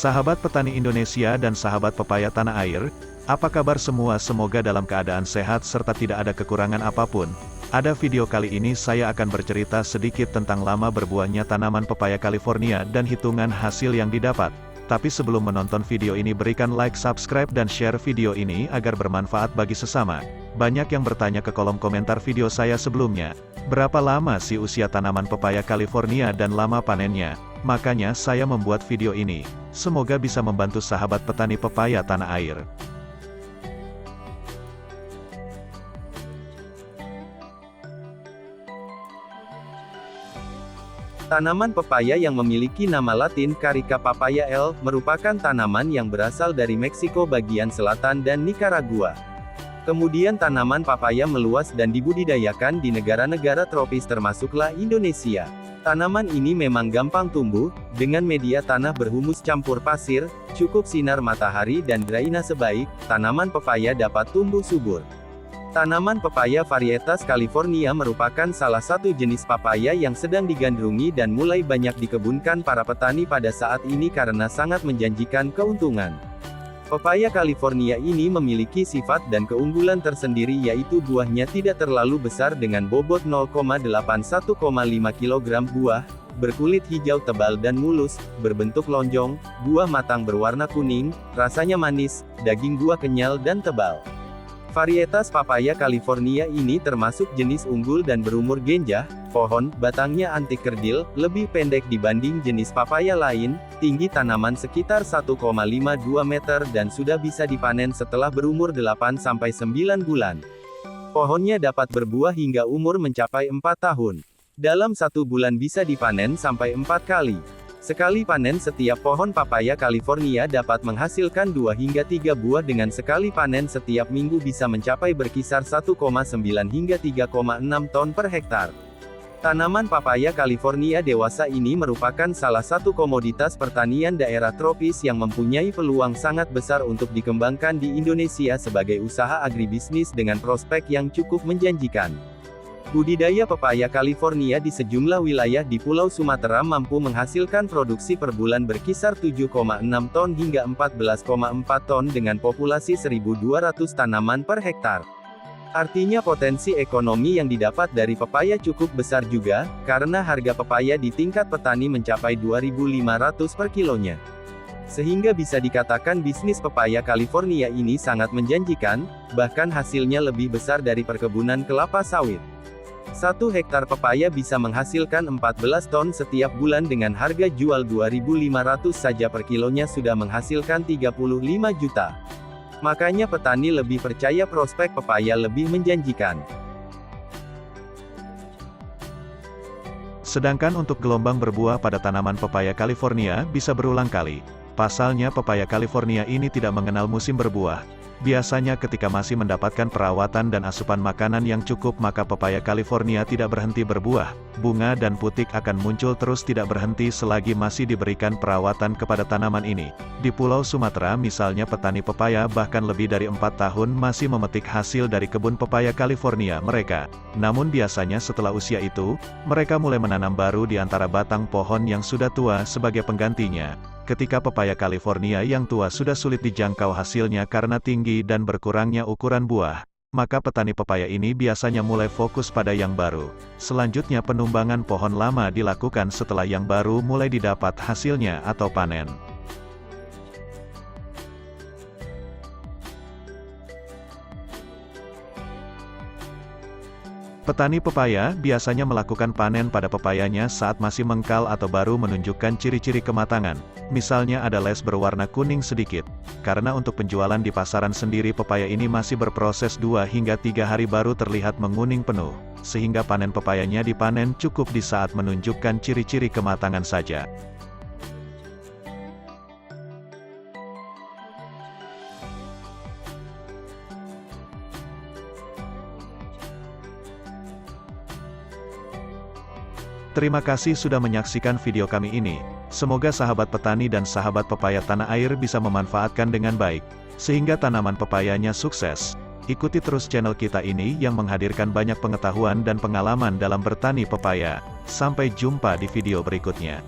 Sahabat petani Indonesia dan sahabat pepaya tanah air, apa kabar semua? Semoga dalam keadaan sehat serta tidak ada kekurangan apapun. Pada video kali ini saya akan bercerita sedikit tentang lama berbuahnya tanaman pepaya California dan hitungan hasil yang didapat. Tapi sebelum menonton video ini, berikan like, subscribe dan share video ini agar bermanfaat bagi sesama. Banyak yang bertanya ke kolom komentar video saya sebelumnya, berapa lama sih usia tanaman pepaya California dan lama panennya? Makanya saya membuat video ini. Semoga bisa membantu sahabat petani pepaya tanah air. Tanaman pepaya yang memiliki nama latin Carica papaya L, merupakan tanaman yang berasal dari Meksiko bagian selatan dan Nicaragua. Kemudian tanaman papaya meluas dan dibudidayakan di negara-negara tropis termasuklah Indonesia. Tanaman ini memang gampang tumbuh, dengan media tanah berhumus campur pasir, cukup sinar matahari dan drainase baik, tanaman pepaya dapat tumbuh subur. Tanaman pepaya varietas California merupakan salah satu jenis papaya yang sedang digandrungi dan mulai banyak dikebunkan para petani pada saat ini karena sangat menjanjikan keuntungan. Pepaya California ini memiliki sifat dan keunggulan tersendiri, yaitu buahnya tidak terlalu besar dengan bobot 0,81,5 kg buah, berkulit hijau tebal dan mulus, berbentuk lonjong, buah matang berwarna kuning, rasanya manis, daging buah kenyal dan tebal. Varietas papaya California ini termasuk jenis unggul dan berumur genjah, pohon, batangnya antik kerdil, lebih pendek dibanding jenis papaya lain, tinggi tanaman sekitar 1,52 meter dan sudah bisa dipanen setelah berumur 8-9 bulan. Pohonnya dapat berbuah hingga umur mencapai 4 tahun. Dalam 1 bulan bisa dipanen sampai 4 kali. Sekali panen setiap pohon papaya California dapat menghasilkan 2 hingga 3 buah dengan sekali panen setiap minggu bisa mencapai berkisar 1,9 hingga 3,6 ton per hektar. Tanaman papaya California dewasa ini merupakan salah satu komoditas pertanian daerah tropis yang mempunyai peluang sangat besar untuk dikembangkan di Indonesia sebagai usaha agribisnis dengan prospek yang cukup menjanjikan. Budidaya pepaya California di sejumlah wilayah di Pulau Sumatera mampu menghasilkan produksi per bulan berkisar 7,6 ton hingga 14,4 ton dengan populasi 1.200 tanaman per hektar. Artinya potensi ekonomi yang didapat dari pepaya cukup besar juga, karena harga pepaya di tingkat petani mencapai 2.500 per kilonya. Sehingga bisa dikatakan bisnis pepaya California ini sangat menjanjikan, bahkan hasilnya lebih besar dari perkebunan kelapa sawit. 1 hektar pepaya bisa menghasilkan 14 ton setiap bulan dengan harga jual 2.500 saja per kilonya sudah menghasilkan 35 juta. Makanya petani lebih percaya prospek pepaya lebih menjanjikan. Sedangkan untuk gelombang berbuah pada tanaman pepaya California bisa berulang kali. Pasalnya pepaya California ini tidak mengenal musim berbuah. Biasanya ketika masih mendapatkan perawatan dan asupan makanan yang cukup maka pepaya California tidak berhenti berbuah, bunga dan putik akan muncul terus tidak berhenti selagi masih diberikan perawatan kepada tanaman ini. Di Pulau Sumatera misalnya petani pepaya bahkan lebih dari 4 tahun masih memetik hasil dari kebun pepaya California mereka. Namun biasanya setelah usia itu, mereka mulai menanam baru di antara batang pohon yang sudah tua sebagai penggantinya. Ketika pepaya California yang tua sudah sulit dijangkau hasilnya karena tinggi dan berkurangnya ukuran buah, maka petani pepaya ini biasanya mulai fokus pada yang baru. Selanjutnya penumbangan pohon lama dilakukan setelah yang baru mulai didapat hasilnya atau panen. Petani pepaya biasanya melakukan panen pada pepayanya saat masih mengkal atau baru menunjukkan ciri-ciri kematangan. Misalnya ada les berwarna kuning sedikit. Karena untuk penjualan di pasaran sendiri pepaya ini masih berproses 2 hingga 3 hari baru terlihat menguning penuh. Sehingga panen pepayanya dipanen cukup di saat menunjukkan ciri-ciri kematangan saja. Terima kasih sudah menyaksikan video kami ini. Semoga sahabat petani dan sahabat pepaya tanah air bisa memanfaatkan dengan baik, sehingga tanaman pepayanya sukses. Ikuti terus channel kita ini yang menghadirkan banyak pengetahuan dan pengalaman dalam bertani pepaya. Sampai jumpa di video berikutnya.